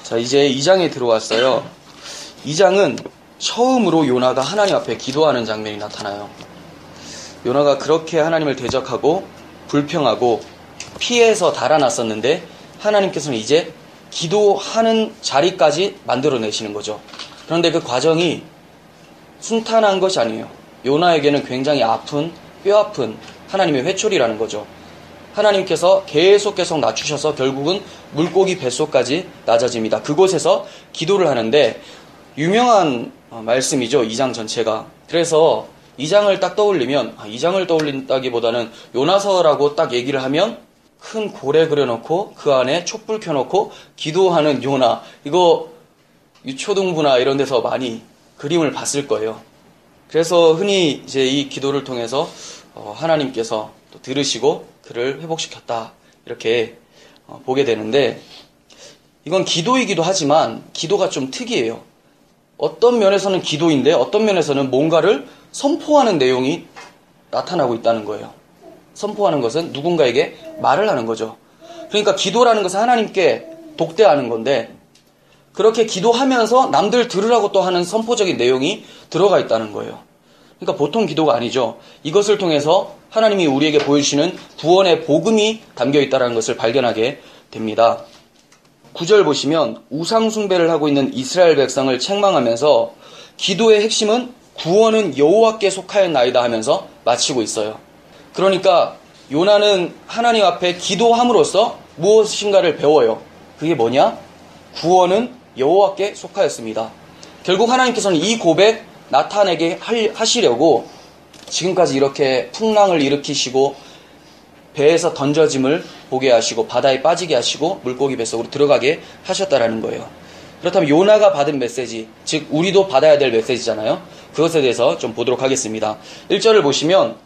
자, 이제 2장에 들어왔어요. 2장은 처음으로 요나가 하나님 앞에 기도하는 장면이 나타나요. 요나가 그렇게 하나님을 대적하고 불평하고 피해서 달아났었는데 하나님께서는 이제 기도하는 자리까지 만들어내시는 거죠. 그런데 그 과정이 순탄한 것이 아니에요. 요나에게는 굉장히 아픈, 뼈아픈 하나님의 회초리라는 거죠. 하나님께서 계속 낮추셔서 결국은 물고기 뱃속까지 낮아집니다. 그곳에서 기도를 하는데 유명한 말씀이죠. 2장 전체가. 그래서 2장을 딱 떠올리면 2장을 떠올린다기보다는 요나서라고 딱 얘기를 하면 큰 고래 그려놓고 그 안에 촛불 켜놓고 기도하는 요나, 이거 유초등부나 이런 데서 많이 그림을 봤을 거예요. 그래서 흔히 이제 이 기도를 통해서 하나님께서 또 들으시고 그를 회복시켰다, 이렇게 보게 되는데, 이건 기도이기도 하지만 기도가 좀 특이해요. 어떤 면에서는 기도인데 어떤 면에서는 뭔가를 선포하는 내용이 나타나고 있다는 거예요. 선포하는 것은 누군가에게 말을 하는 거죠. 그러니까 기도라는 것은 하나님께 독대하는 건데, 그렇게 기도하면서 남들 들으라고 또 하는 선포적인 내용이 들어가 있다는 거예요. 그러니까 보통 기도가 아니죠. 이것을 통해서 하나님이 우리에게 보여주시는 구원의 복음이 담겨있다는 것을 발견하게 됩니다. 9절 보시면 우상 숭배를 하고 있는 이스라엘 백성을 책망하면서 기도의 핵심은 구원은 여호와께 속하였나이다 하면서 마치고 있어요. 그러니까 요나는 하나님 앞에 기도함으로써 무엇인가를 배워요. 그게 뭐냐? 구원은 여호와께 속하였습니다. 결국 하나님께서는 이 고백 나타내게 하시려고 지금까지 이렇게 풍랑을 일으키시고 배에서 던져짐을 보게 하시고 바다에 빠지게 하시고 물고기 뱃속으로 들어가게 하셨다라는 거예요. 그렇다면 요나가 받은 메시지, 즉 우리도 받아야 될 메시지잖아요. 그것에 대해서 좀 보도록 하겠습니다. 1절을 보시면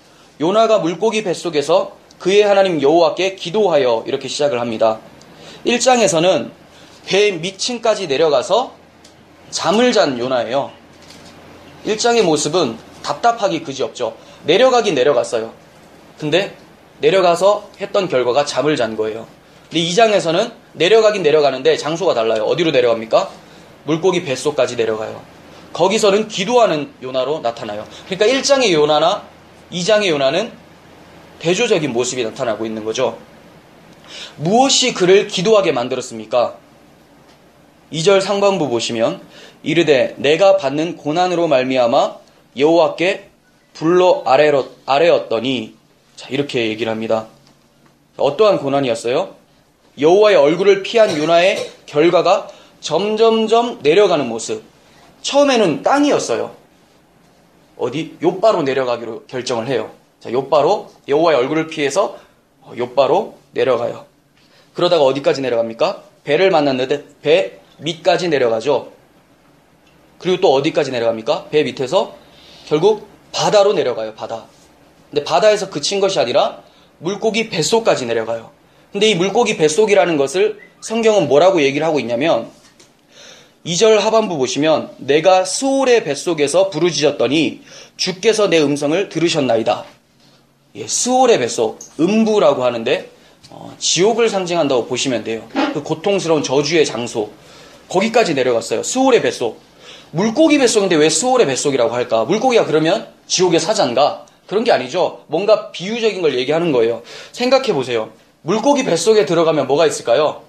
요나가 물고기 뱃속에서 그의 하나님 여호와께 기도하여, 이렇게 시작을 합니다. 1장에서는 배 밑층까지 내려가서 잠을 잔 요나예요. 1장의 모습은 답답하기 그지없죠. 내려가긴 내려갔어요. 근데 내려가서 했던 결과가 잠을 잔 거예요. 근데 2장에서는 내려가긴 내려가는데 장소가 달라요. 어디로 내려갑니까? 물고기 뱃속까지 내려가요. 거기서는 기도하는 요나로 나타나요. 그러니까 1장의 요나나 2장의 요나는 대조적인 모습이 나타나고 있는 거죠. 무엇이 그를 기도하게 만들었습니까? 2절 상반부 보시면 이르되 내가 받는 고난으로 말미암아 여호와께 불러 아뢰었더니, 자, 이렇게 얘기를 합니다. 어떠한 고난이었어요? 여호와의 얼굴을 피한 요나의 결과가 점점점 내려가는 모습. 처음에는 땅이었어요. 어디? 욥바로 내려가기로 결정을 해요. 자, 욥바로, 여호와의 얼굴을 피해서 욥바로 내려가요. 그러다가 어디까지 내려갑니까? 배를 만났는데 배 밑까지 내려가죠. 그리고 또 어디까지 내려갑니까? 배 밑에서 결국 바다로 내려가요. 바다. 근데 바다에서 그친 것이 아니라 물고기 뱃속까지 내려가요. 근데 이 물고기 뱃속이라는 것을 성경은 뭐라고 얘기를 하고 있냐면 2절 하반부 보시면 내가 스올의 뱃속에서 부르짖었더니 주께서 내 음성을 들으셨나이다. 예, 스올의 뱃속, 음부라고 하는데 지옥을 상징한다고 보시면 돼요. 그 고통스러운 저주의 장소, 거기까지 내려갔어요. 스올의 뱃속. 물고기 뱃속인데 왜 스올의 뱃속이라고 할까? 물고기가 그러면 지옥의 사자인가? 그런 게 아니죠. 뭔가 비유적인 걸 얘기하는 거예요. 생각해 보세요. 물고기 뱃속에 들어가면 뭐가 있을까요?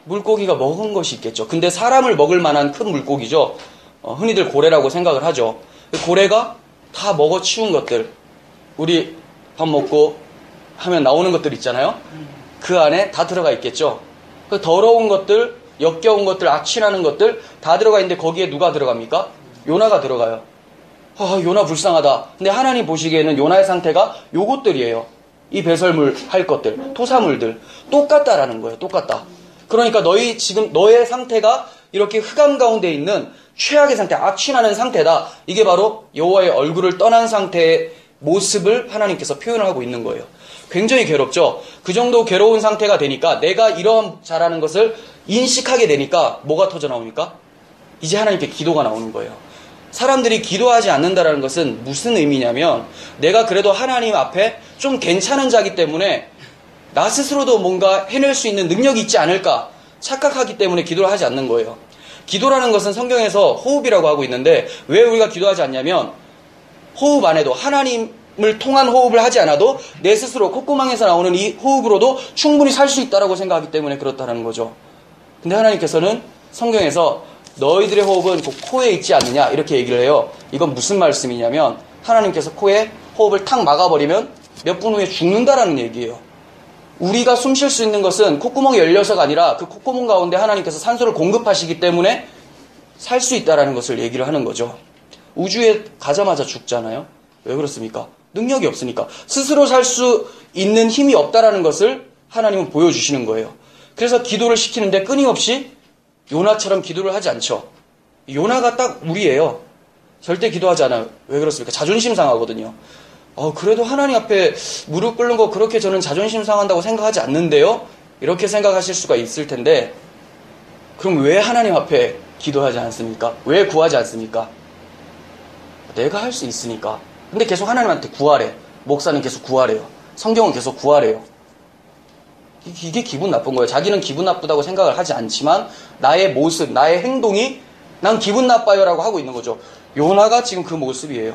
물고기가 먹은 것이 있겠죠. 근데 사람을 먹을 만한 큰 물고기죠. 흔히들 고래라고 생각을 하죠. 고래가 다 먹어치운 것들, 우리 밥 먹고 하면 나오는 것들 있잖아요. 그 안에 다 들어가 있겠죠. 그 더러운 것들, 역겨운 것들, 악취나는 것들 다 들어가 있는데 거기에 누가 들어갑니까? 요나가 들어가요. 요나 불쌍하다. 근데 하나님 보시기에는 요나의 상태가 요것들이에요. 이 배설물 할 것들, 토사물들 똑같다라는 거예요. 똑같다. 그러니까 지금 너의 상태가 이렇게 흑암 가운데 있는 최악의 상태, 악취나는 상태다. 이게 바로 여호와의 얼굴을 떠난 상태의 모습을 하나님께서 표현을 하고 있는 거예요. 굉장히 괴롭죠. 그 정도 괴로운 상태가 되니까 내가 이러한 자라는 것을 인식하게 되니까 뭐가 터져 나옵니까? 이제 하나님께 기도가 나오는 거예요. 사람들이 기도하지 않는다는 것은 무슨 의미냐면 내가 그래도 하나님 앞에 좀 괜찮은 자기 때문에 나 스스로도 뭔가 해낼 수 있는 능력이 있지 않을까, 착각하기 때문에 기도를 하지 않는 거예요. 기도라는 것은 성경에서 호흡이라고 하고 있는데 왜 우리가 기도하지 않냐면 호흡 안에도 하나님을 통한 호흡을 하지 않아도 내 스스로 콧구멍에서 나오는 이 호흡으로도 충분히 살 수 있다라고 생각하기 때문에 그렇다는 거죠. 근데 하나님께서는 성경에서 너희들의 호흡은 그 코에 있지 않느냐 이렇게 얘기를 해요. 이건 무슨 말씀이냐면 하나님께서 코에 호흡을 탁 막아버리면 몇 분 후에 죽는다라는 얘기예요. 우리가 숨 쉴 수 있는 것은 콧구멍이 열려서가 아니라 그 콧구멍 가운데 하나님께서 산소를 공급하시기 때문에 살 수 있다라는 것을 얘기를 하는 거죠. 우주에 가자마자 죽잖아요. 왜 그렇습니까? 능력이 없으니까. 스스로 살 수 있는 힘이 없다라는 것을 하나님은 보여주시는 거예요. 그래서 기도를 시키는데 끊임없이 요나처럼 기도를 하지 않죠. 요나가 딱 우리예요. 절대 기도하지 않아요. 왜 그렇습니까? 자존심 상하거든요. 그래도 하나님 앞에 무릎 꿇는 거 그렇게 저는 자존심 상한다고 생각하지 않는데요? 이렇게 생각하실 수가 있을 텐데 그럼 왜 하나님 앞에 기도하지 않습니까? 왜 구하지 않습니까? 내가 할 수 있으니까. 근데 계속 하나님한테 구하래. 목사는 계속 구하래요. 성경은 계속 구하래요. 이게 기분 나쁜 거예요. 자기는 기분 나쁘다고 생각을 하지 않지만 나의 모습, 나의 행동이 난 기분 나빠요 라고 하고 있는 거죠. 요나가 지금 그 모습이에요.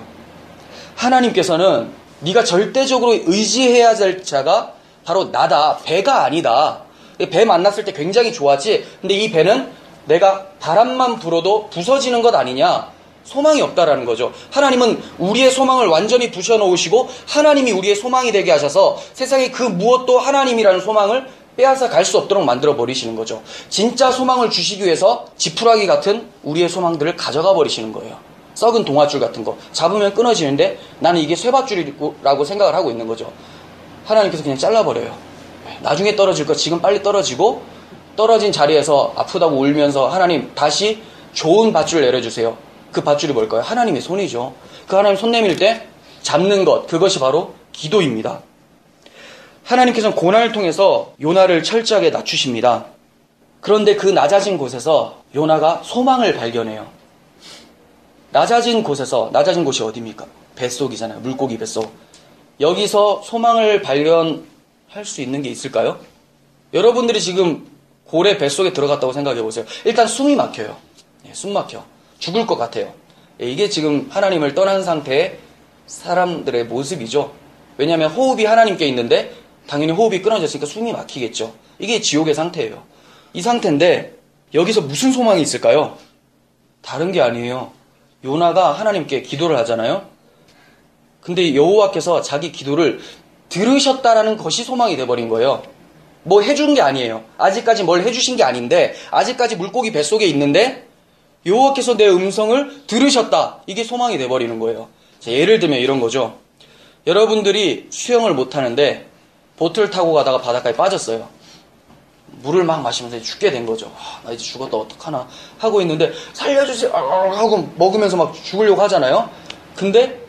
하나님께서는 네가 절대적으로 의지해야 될 자가 바로 나다. 배가 아니다. 배 만났을 때 굉장히 좋았지. 근데 이 배는 내가 바람만 불어도 부서지는 것 아니냐. 소망이 없다라는 거죠. 하나님은 우리의 소망을 완전히 부셔놓으시고 하나님이 우리의 소망이 되게 하셔서 세상에 그 무엇도 하나님이라는 소망을 빼앗아 갈 수 없도록 만들어 버리시는 거죠. 진짜 소망을 주시기 위해서 지푸라기 같은 우리의 소망들을 가져가 버리시는 거예요. 썩은 동아줄 같은 거 잡으면 끊어지는데 나는 이게 쇠밧줄이라고 생각을 하고 있는 거죠. 하나님께서 그냥 잘라버려요. 나중에 떨어질 거 지금 빨리 떨어지고 떨어진 자리에서 아프다고 울면서 하나님 다시 좋은 밧줄 내려주세요. 그 밧줄이 뭘까요? 하나님의 손이죠. 그 하나님 손 내밀 때 잡는 것, 그것이 바로 기도입니다. 하나님께서는 고난을 통해서 요나를 철저하게 낮추십니다. 그런데 그 낮아진 곳에서 요나가 소망을 발견해요. 낮아진 곳이 어디입니까? 뱃속이잖아요. 물고기 뱃속. 여기서 소망을 발견할 수 있는 게 있을까요? 여러분들이 지금 고래 뱃속에 들어갔다고 생각해 보세요. 일단 숨이 막혀요. 숨 막혀. 죽을 것 같아요. 이게 지금 하나님을 떠난 상태의 사람들의 모습이죠. 왜냐하면 호흡이 하나님께 있는데 당연히 호흡이 끊어졌으니까 숨이 막히겠죠. 이게 지옥의 상태예요. 이 상태인데 여기서 무슨 소망이 있을까요? 다른 게 아니에요. 요나가 하나님께 기도를 하잖아요. 근데 여호와께서 자기 기도를 들으셨다라는 것이 소망이 돼버린 거예요. 뭐 해준 게 아니에요. 아직까지 뭘 해주신 게 아닌데 아직까지 물고기 뱃속에 있는데 여호와께서 내 음성을 들으셨다. 이게 소망이 돼버리는 거예요. 자, 예를 들면 이런 거죠. 여러분들이 수영을 못하는데 보트를 타고 가다가 바닷가에 빠졌어요. 물을 막 마시면서 죽게 된 거죠. 나 이제 죽었다 어떡하나 하고 있는데 살려주세요 하고 먹으면서 막 죽으려고 하잖아요. 근데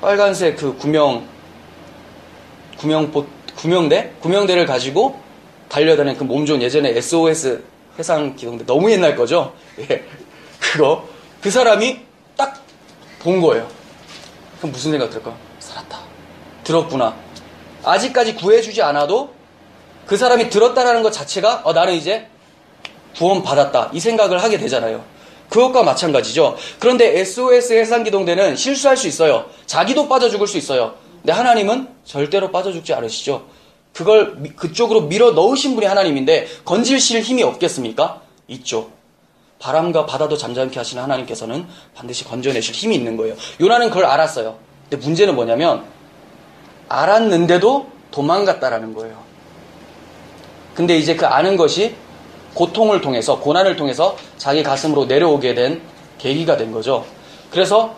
빨간색 그 구명대를 가지고 달려다니는 그 몸 좋은 예전에 SOS 해상 기동대 너무 옛날 거죠. 예, 그 사람이 딱 본 거예요. 그럼 무슨 생각 들을까? 살았다. 들었구나. 아직까지 구해주지 않아도 그 사람이 들었다라는 것 자체가 나는 이제 구원 받았다 이 생각을 하게 되잖아요. 그것과 마찬가지죠. 그런데 SOS 해상기동대는 실수할 수 있어요. 자기도 빠져 죽을 수 있어요. 근데 하나님은 절대로 빠져 죽지 않으시죠. 그걸 그쪽으로 밀어 넣으신 분이 하나님인데 건지실 힘이 없겠습니까? 있죠. 바람과 바다도 잠잠케 하시는 하나님께서는 반드시 건져내실 힘이 있는 거예요. 요나는 그걸 알았어요. 근데 문제는 뭐냐면 알았는데도 도망갔다라는 거예요. 근데 이제 그 아는 것이 고통을 통해서 고난을 통해서 자기 가슴으로 내려오게 된 계기가 된 거죠. 그래서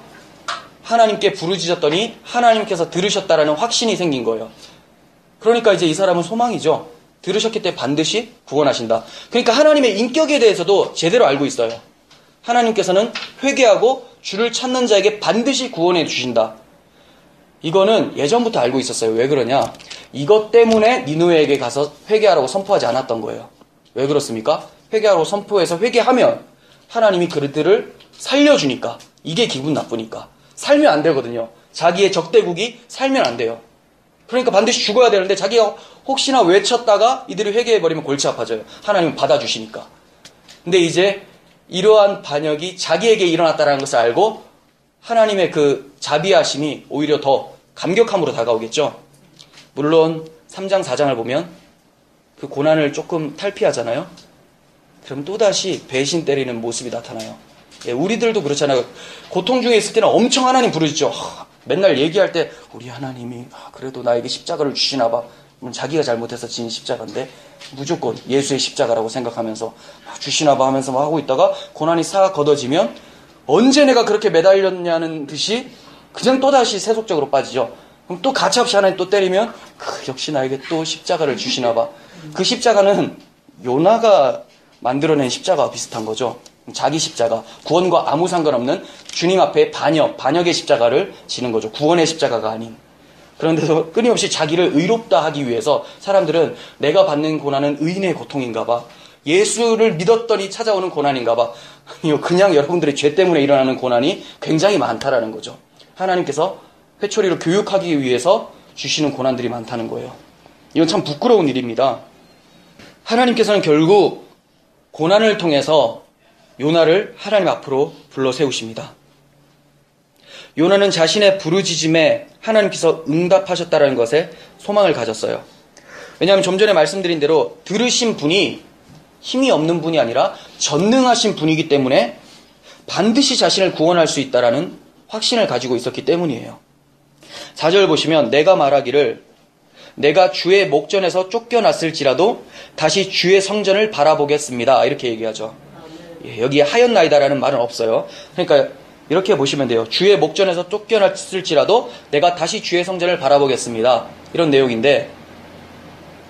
하나님께 부르짖었더니 하나님께서 들으셨다라는 확신이 생긴 거예요. 그러니까 이제 이 사람은 소망이죠. 들으셨기 때문에 반드시 구원하신다. 그러니까 하나님의 인격에 대해서도 제대로 알고 있어요. 하나님께서는 회개하고 주를 찾는 자에게 반드시 구원해 주신다. 이거는 예전부터 알고 있었어요. 왜 그러냐? 이것 때문에 니느웨에게 가서 회개하라고 선포하지 않았던 거예요. 왜 그렇습니까? 회개하라고 선포해서 회개하면 하나님이 그들을 살려주니까. 이게 기분 나쁘니까. 살면 안 되거든요. 자기의 적대국이 살면 안 돼요. 그러니까 반드시 죽어야 되는데 자기가 혹시나 외쳤다가 이들이 회개해버리면 골치 아파져요. 하나님은 받아주시니까. 근데 이제 이러한 반역이 자기에게 일어났다는 것을 알고 하나님의 그 자비하심이 오히려 더 감격함으로 다가오겠죠. 물론 3장 4장을 보면 그 고난을 조금 탈피하잖아요. 그럼 또다시 배신 때리는 모습이 나타나요. 예, 우리들도 그렇잖아요. 고통 중에 있을 때는 엄청 하나님 부르짖죠. 맨날 얘기할 때 우리 하나님이 그래도 나에게 십자가를 주시나 봐. 자기가 잘못해서 진 십자가인데 무조건 예수의 십자가라고 생각하면서 주시나 봐 하면서 막 하고 있다가 고난이 싹 걷어지면 언제 내가 그렇게 매달렸냐는 듯이 그냥 또다시 세속적으로 빠지죠. 그럼 또 가차없이 하나님 또 때리면 역시 나에게 또 십자가를 주시나 봐. 그 십자가는 요나가 만들어낸 십자가와 비슷한 거죠. 자기 십자가, 구원과 아무 상관없는 주님 앞에 반역의 십자가를 지는 거죠. 구원의 십자가가 아닌. 그런데도 끊임없이 자기를 의롭다 하기 위해서 사람들은 내가 받는 고난은 의인의 고통인가 봐. 예수를 믿었더니 찾아오는 고난인가 봐. 그냥 여러분들의 죄 때문에 일어나는 고난이 굉장히 많다라는 거죠. 하나님께서 회초리로 교육하기 위해서 주시는 고난들이 많다는 거예요. 이건 참 부끄러운 일입니다. 하나님께서는 결국 고난을 통해서 요나를 하나님 앞으로 불러 세우십니다. 요나는 자신의 부르짖음에 하나님께서 응답하셨다는 것에 소망을 가졌어요. 왜냐하면 좀 전에 말씀드린 대로 들으신 분이 힘이 없는 분이 아니라 전능하신 분이기 때문에 반드시 자신을 구원할 수 있다라는 확신을 가지고 있었기 때문이에요. 4절 보시면 내가 말하기를 내가 주의 목전에서 쫓겨났을지라도 다시 주의 성전을 바라보겠습니다. 이렇게 얘기하죠. 여기에 하였나이다라는 말은 없어요. 그러니까 이렇게 보시면 돼요. 주의 목전에서 쫓겨났을지라도 내가 다시 주의 성전을 바라보겠습니다. 이런 내용인데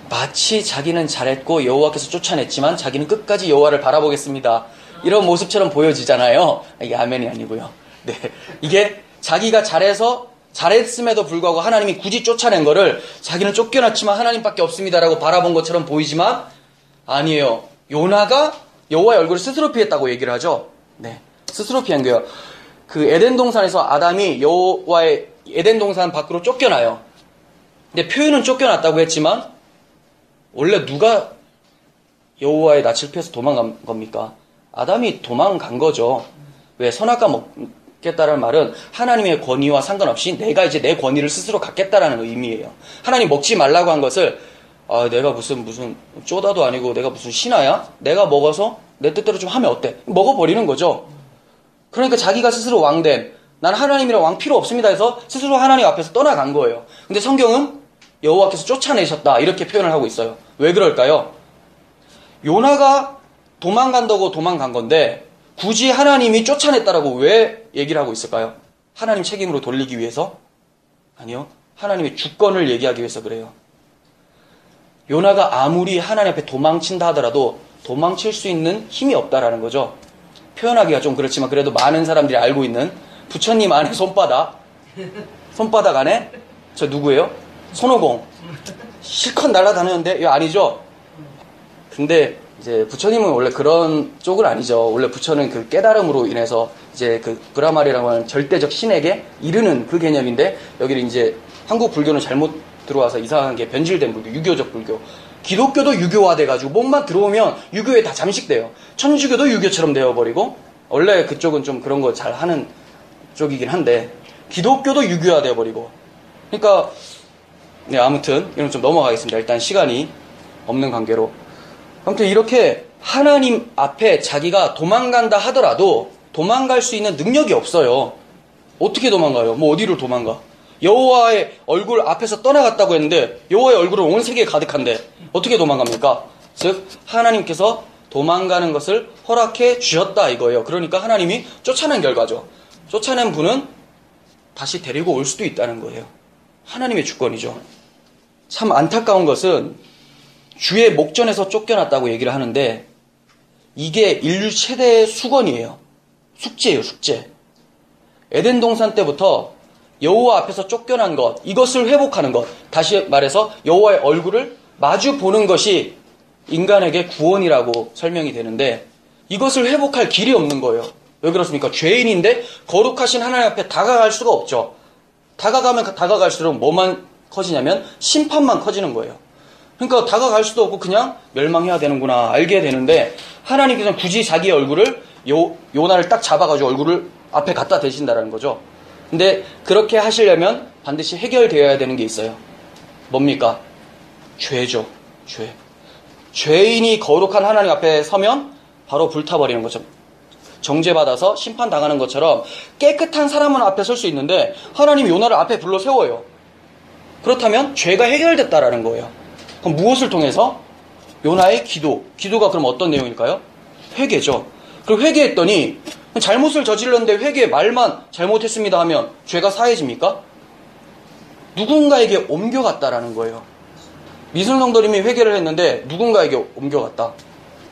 마치 자기는 잘했고 여호와께서 쫓아냈지만 자기는 끝까지 여호와를 바라보겠습니다. 이런 모습처럼 보여지잖아요. 이게 아멘이 아니고요. 네, 이게 자기가 잘했음에도 불구하고 하나님이 굳이 쫓아낸 거를 자기는 쫓겨났지만 하나님밖에 없습니다라고 바라본 것처럼 보이지만 아니에요. 요나가 여호와의 얼굴을 스스로 피했다고 얘기를 하죠. 네, 스스로 피한 거예요. 그 에덴 동산에서 아담이 여호와의 에덴 동산 밖으로 쫓겨나요. 근데 표현은 쫓겨났다고 했지만 원래 누가 여호와의 낯을 피해서 도망간 겁니까? 아담이 도망간 거죠. 왜? 선악과 먹겠다라는 말은 하나님의 권위와 상관없이 내가 이제 내 권위를 스스로 갖겠다라는 의미예요. 하나님 먹지 말라고 한 것을 내가 무슨 쪼다도 아니고 내가 무슨 신하야? 내가 먹어서 내 뜻대로 좀 하면 어때? 먹어버리는 거죠. 그러니까 자기가 스스로 왕된 난 하나님이랑 왕 필요 없습니다 해서 스스로 하나님 앞에서 떠나간 거예요. 근데 성경은 여호와께서 쫓아내셨다 이렇게 표현을 하고 있어요. 왜 그럴까요? 요나가 도망간다고 도망간 건데 굳이 하나님이 쫓아냈다라고 왜 얘기를 하고 있을까요? 하나님 책임으로 돌리기 위해서? 아니요. 하나님의 주권을 얘기하기 위해서 그래요. 요나가 아무리 하나님 앞에 도망친다 하더라도 도망칠 수 있는 힘이 없다라는 거죠. 표현하기가 좀 그렇지만 그래도 많은 사람들이 알고 있는 부처님 안에 손바닥 안에 저 누구예요? 손오공 실컷 날아다니는데 이거 아니죠? 근데 이제 부처님은 원래 그런 쪽은 아니죠. 원래 부처는 그 깨달음으로 인해서 이제 그 브라말이라고 하는 절대적 신에게 이르는 그 개념인데 여기는 이제 한국 불교는 잘못 들어와서 이상한 게 변질된 불교, 유교적 불교. 기독교도 유교화돼가지고 몸만 들어오면 유교에 다 잠식돼요. 천주교도 유교처럼 되어버리고 원래 그쪽은 좀 그런 거 잘 하는 쪽이긴 한데 기독교도 유교화되어버리고 그러니까 네, 아무튼 이건 좀 넘어가겠습니다. 일단 시간이 없는 관계로 아무튼 이렇게 하나님 앞에 자기가 도망간다 하더라도 도망갈 수 있는 능력이 없어요. 어떻게 도망가요? 뭐 어디로 도망가? 여호와의 얼굴 앞에서 떠나갔다고 했는데 여호와의 얼굴은 온 세계에 가득한데 어떻게 도망갑니까? 즉 하나님께서 도망가는 것을 허락해 주셨다 이거예요. 그러니까 하나님이 쫓아낸 결과죠. 쫓아낸 분은 다시 데리고 올 수도 있다는 거예요. 하나님의 주권이죠. 참 안타까운 것은 주의 목전에서 쫓겨났다고 얘기를 하는데 이게 인류 최대의 수건이에요. 숙제예요, 숙제. 에덴 동산 때부터 여호와 앞에서 쫓겨난 것, 이것을 회복하는 것, 다시 말해서 여호와의 얼굴을 마주 보는 것이 인간에게 구원이라고 설명이 되는데 이것을 회복할 길이 없는 거예요. 왜 그렇습니까? 죄인인데 거룩하신 하나님 앞에 다가갈 수가 없죠. 다가가면 다가갈수록 뭐만 커지냐면 심판만 커지는 거예요. 그러니까 다가갈 수도 없고 그냥 멸망해야 되는구나 알게 되는데 하나님께서는 굳이 자기의 얼굴을 요나를 딱 잡아가지고 얼굴을 앞에 갖다 대신다라는 거죠. 근데 그렇게 하시려면 반드시 해결되어야 되는 게 있어요. 뭡니까? 죄죠. 죄. 죄인이 거룩한 하나님 앞에 서면 바로 불타버리는 것처럼 정죄받아서 심판당하는 것처럼 깨끗한 사람은 앞에 설 수 있는데 하나님이 요나를 앞에 불러 세워요. 그렇다면 죄가 해결됐다라는 거예요. 그럼 무엇을 통해서? 요나의 기도. 기도가 그럼 어떤 내용일까요? 회개죠. 그리고 회개했더니 잘못을 저질렀는데 회개 말만 잘못했습니다 하면 죄가 사해집니까? 누군가에게 옮겨갔다라는 거예요. 미술농도님이 회개를 했는데 누군가에게 옮겨갔다.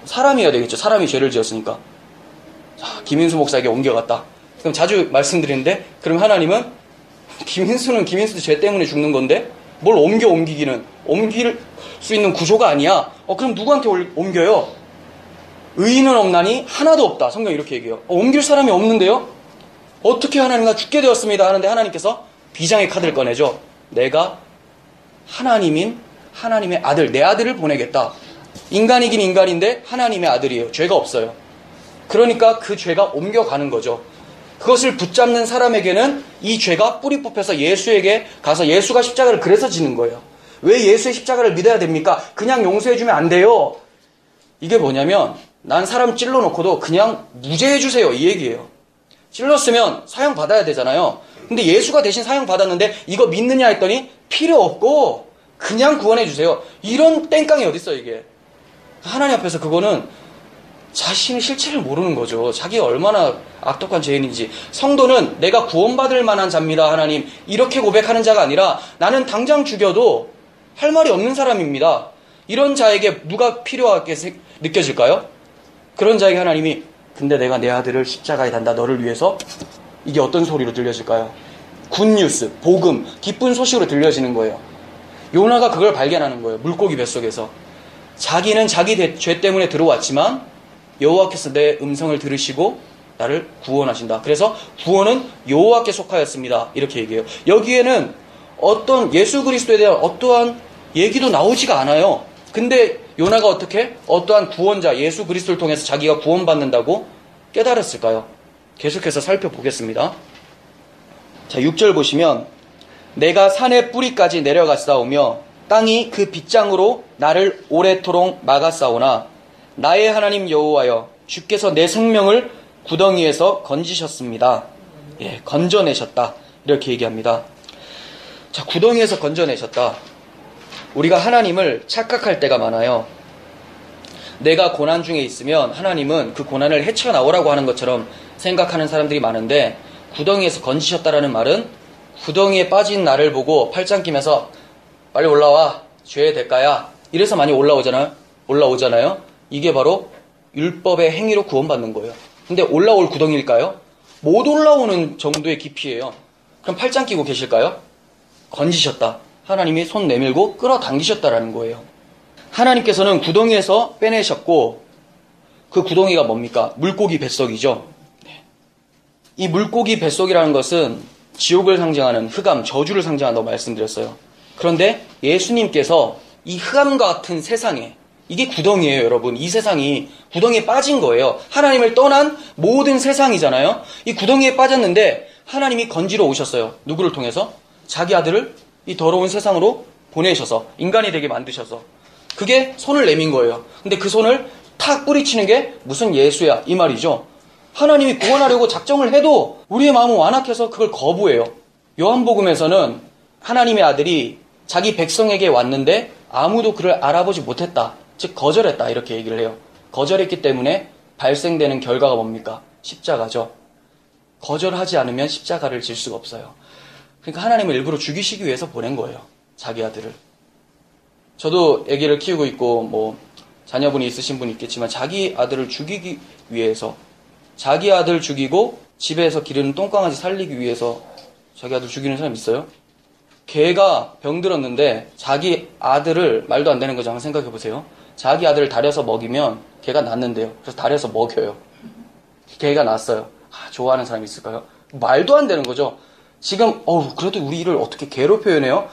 사람이어야 되겠죠. 사람이 죄를 지었으니까. 자, 김인수 목사에게 옮겨갔다. 그럼 자주 말씀드리는데 그럼 하나님은 김인수는 김인수 죄 때문에 죽는 건데 뭘 옮기기는 옮길 수 있는 구조가 아니야. 그럼 누구한테 옮겨요? 의인은 없나니 하나도 없다. 성경 이렇게 얘기해요. 옮길 사람이 없는데요? 어떻게 하나님과 죽게 되었습니다 하는데 하나님께서 비장의 카드를 꺼내죠. 내가 하나님인 하나님의 아들, 내 아들을 보내겠다. 인간이긴 인간인데 하나님의 아들이에요. 죄가 없어요. 그러니까 그 죄가 옮겨가는 거죠. 그것을 붙잡는 사람에게는 이 죄가 뿌리 뽑혀서 예수에게 가서 예수가 십자가를 그래서 지는 거예요. 왜 예수의 십자가를 믿어야 됩니까? 그냥 용서해주면 안 돼요. 이게 뭐냐면 난 사람 찔러놓고도 그냥 무죄해주세요 이 얘기예요. 찔렀으면 사형 받아야 되잖아요. 근데 예수가 대신 사형 받았는데 이거 믿느냐 했더니 필요 없고 그냥 구원해주세요. 이런 땡깡이 어딨어 이게. 하나님 앞에서 그거는 자신의 실체를 모르는 거죠. 자기가 얼마나 악독한 죄인인지. 성도는 내가 구원받을 만한 자입니다 하나님 이렇게 고백하는 자가 아니라 나는 당장 죽여도 할 말이 없는 사람입니다. 이런 자에게 누가 필요하게 느껴질까요? 그런 자에게 하나님이 근데 내가 내 아들을 십자가에 단다 너를 위해서. 이게 어떤 소리로 들려질까요? 굿뉴스, 복음, 기쁜 소식으로 들려지는 거예요. 요나가 그걸 발견하는 거예요. 물고기 뱃속에서. 자기는 자기 죄 때문에 들어왔지만 여호와께서 내 음성을 들으시고 나를 구원하신다. 그래서 구원은 여호와께 속하였습니다. 이렇게 얘기해요. 여기에는 어떤 예수 그리스도에 대한 어떠한 얘기도 나오지가 않아요. 근데 요나가 어떻게 어떠한 구원자 예수 그리스도를 통해서 자기가 구원받는다고 깨달았을까요? 계속해서 살펴보겠습니다. 자, 6절 보시면 내가 산의 뿌리까지 내려갔사오며 땅이 그 빗장으로 나를 오래도록 막았사오나 나의 하나님 여호와여 주께서 내 생명을 구덩이에서 건지셨습니다. 예, 건져내셨다. 이렇게 얘기합니다. 자, 구덩이에서 건져내셨다. 우리가 하나님을 착각할 때가 많아요. 내가 고난 중에 있으면 하나님은 그 고난을 헤쳐나오라고 하는 것처럼 생각하는 사람들이 많은데 구덩이에서 건지셨다라는 말은 구덩이에 빠진 나를 보고 팔짱 끼면서 빨리 올라와 죄의 대가야 이래서 많이 올라오잖아요. 이게 바로 율법의 행위로 구원받는 거예요. 근데 올라올 구덩이일까요? 못 올라오는 정도의 깊이예요. 그럼 팔짱 끼고 계실까요? 건지셨다. 하나님이 손 내밀고 끌어당기셨다라는 거예요. 하나님께서는 구덩이에서 빼내셨고 그 구덩이가 뭡니까? 물고기 뱃속이죠. 이 물고기 뱃속이라는 것은 지옥을 상징하는 흑암, 저주를 상징한다고 말씀드렸어요. 그런데 예수님께서 이 흑암과 같은 세상에 이게 구덩이에요, 여러분. 이 세상이 구덩이에 빠진 거예요. 하나님을 떠난 모든 세상이잖아요. 이 구덩이에 빠졌는데 하나님이 건지러 오셨어요. 누구를 통해서? 자기 아들을 이 더러운 세상으로 보내셔서 인간이 되게 만드셔서 그게 손을 내민 거예요. 근데 그 손을 탁 뿌리치는 게 무슨 예수야 이 말이죠. 하나님이 구원하려고 작정을 해도 우리의 마음은 완악해서 그걸 거부해요. 요한복음에서는 하나님의 아들이 자기 백성에게 왔는데 아무도 그를 알아보지 못했다. 즉 거절했다 이렇게 얘기를 해요. 거절했기 때문에 발생되는 결과가 뭡니까? 십자가죠. 거절하지 않으면 십자가를 질 수가 없어요. 그러니까 하나님을 일부러 죽이시기 위해서 보낸 거예요. 자기 아들을. 저도 아기를 키우고 있고 자녀분이 있으신 분이 있겠지만 자기 아들을 죽이기 위해서 자기 아들 죽이고 집에서 기르는 똥강아지 살리기 위해서 자기 아들 죽이는 사람 있어요? 개가 병들었는데 자기 아들을 말도 안 되는 거죠. 한번 생각해 보세요. 자기 아들을 다려서 먹이면 개가 낫는데요. 그래서 다려서 먹여요. 개가 낫어요. 좋아하는 사람이 있을까요? 말도 안 되는 거죠. 지금 그래도 우리를 어떻게 개로 표현해요?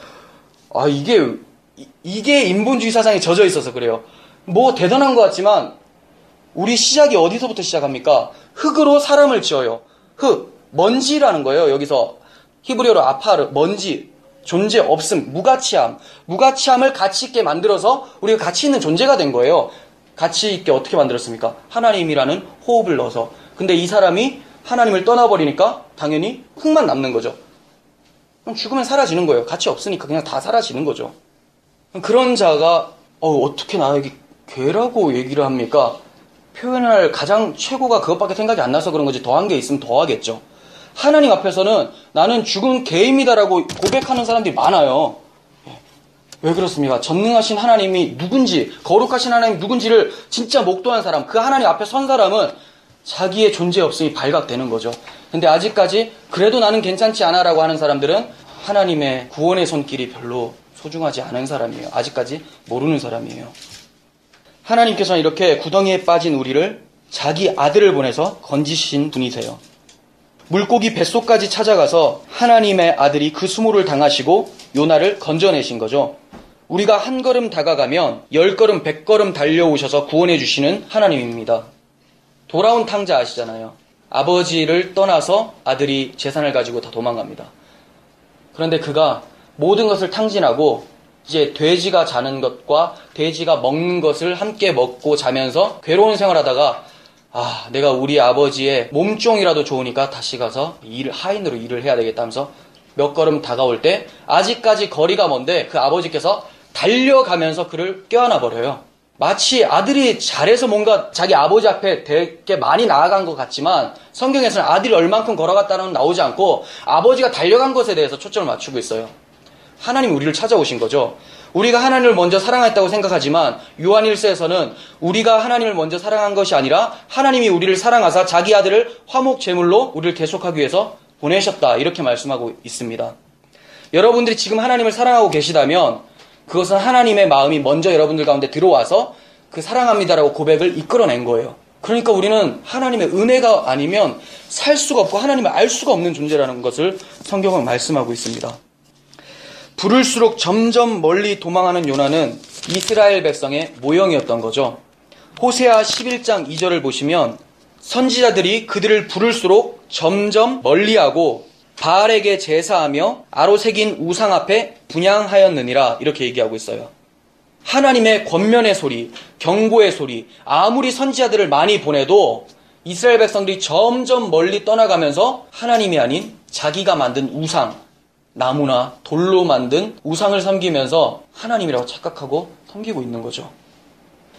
이게 인본주의 사상에 젖어 있어서 그래요. 뭐 대단한 것 같지만 우리 시작이 어디서부터 시작합니까? 흙으로 사람을 지어요. 흙, 먼지라는 거예요. 여기서 히브리어로 아파르, 먼지, 존재 없음, 무가치함을 가치 있게 만들어서 우리가 가치 있는 존재가 된 거예요. 가치 있게 어떻게 만들었습니까? 하나님이라는 호흡을 넣어서. 근데 이 사람이 하나님을 떠나버리니까 당연히 흙만 남는 거죠. 그럼 죽으면 사라지는 거예요. 가치 없으니까 그냥 다 사라지는 거죠. 그런 자가 어떻게 나에게 괴라고 얘기를 합니까? 표현할 가장 최고가 그것밖에 생각이 안 나서 그런 거지, 더한 게 있으면 더 하겠죠. 하나님 앞에서는 나는 죽은 개입니다라고 고백하는 사람들이 많아요. 왜 그렇습니까? 전능하신 하나님이 누군지, 거룩하신 하나님이 누군지를 진짜 목도한 사람, 그 하나님 앞에 선 사람은 자기의 존재 없음이 발각되는 거죠. 근데 아직까지 그래도 나는 괜찮지 않아라고 하는 사람들은 하나님의 구원의 손길이 별로 소중하지 않은 사람이에요. 아직까지 모르는 사람이에요. 하나님께서는 이렇게 구덩이에 빠진 우리를 자기 아들을 보내서 건지신 분이세요. 물고기 뱃속까지 찾아가서 하나님의 아들이 그 수모를 당하시고 요나를 건져내신 거죠. 우리가 한 걸음 다가가면 10걸음, 100걸음 달려오셔서 구원해 주시는 하나님입니다. 돌아온 탕자 아시잖아요. 아버지를 떠나서 아들이 재산을 가지고 다 도망갑니다. 그런데 그가 모든 것을 탕진하고 이제 돼지가 자는 것과 돼지가 먹는 것을 함께 먹고 자면서 괴로운 생활하다가 내가 우리 아버지의 몸종이라도 좋으니까 다시 가서 하인으로 일을 해야 되겠다 하면서 몇 걸음 다가올 때 아직까지 거리가 먼데 그 아버지께서 달려가면서 그를 껴안아 버려요. 마치 아들이 잘해서 뭔가 자기 아버지 앞에 되게 많이 나아간 것 같지만 성경에서는 아들이 얼만큼 걸어갔다는 나오지 않고 아버지가 달려간 것에 대해서 초점을 맞추고 있어요. 하나님이 우리를 찾아오신 거죠. 우리가 하나님을 먼저 사랑했다고 생각하지만 요한 1서에서는 우리가 하나님을 먼저 사랑한 것이 아니라 하나님이 우리를 사랑하사 자기 아들을 화목 제물로 우리를 대속하기 위해서 보내셨다, 이렇게 말씀하고 있습니다. 여러분들이 지금 하나님을 사랑하고 계시다면 그것은 하나님의 마음이 먼저 여러분들 가운데 들어와서 그 사랑합니다라고 고백을 이끌어낸 거예요. 그러니까 우리는 하나님의 은혜가 아니면 살 수가 없고 하나님을 알 수가 없는 존재라는 것을 성경은 말씀하고 있습니다. 부를수록 점점 멀리 도망하는 요나는 이스라엘 백성의 모형이었던 거죠. 호세아 11장 2절을 보시면 선지자들이 그들을 부를수록 점점 멀리하고 바알에게 제사하며 아로 새긴 우상 앞에 분향하였느니라, 이렇게 얘기하고 있어요. 하나님의 권면의 소리, 경고의 소리, 아무리 선지자들을 많이 보내도 이스라엘 백성들이 점점 멀리 떠나가면서 하나님이 아닌 자기가 만든 우상, 나무나 돌로 만든 우상을 섬기면서 하나님이라고 착각하고 섬기고 있는 거죠.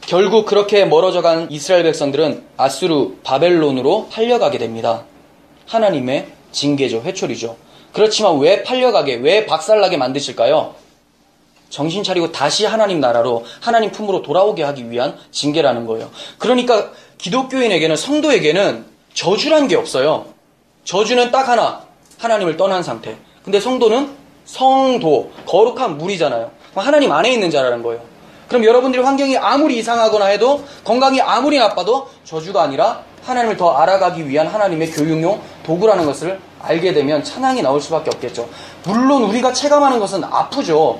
결국 그렇게 멀어져간 이스라엘 백성들은 아수르, 바벨론으로 팔려가게 됩니다. 하나님의 징계죠, 회초리죠. 그렇지만 왜 팔려가게, 왜 박살나게 만드실까요? 정신 차리고 다시 하나님 나라로, 하나님 품으로 돌아오게 하기 위한 징계라는 거예요. 그러니까 기독교인에게는, 성도에게는 저주란 게 없어요. 저주는 딱 하나, 하나님을 떠난 상태. 근데 성도는 성도, 거룩한 물이잖아요. 하나님 안에 있는 자라는 거예요. 그럼 여러분들의 환경이 아무리 이상하거나 해도, 건강이 아무리 나빠도 저주가 아니라 하나님을 더 알아가기 위한 하나님의 교육용 도구라는 것을 알게 되면 찬양이 나올 수밖에 없겠죠. 물론 우리가 체감하는 것은 아프죠.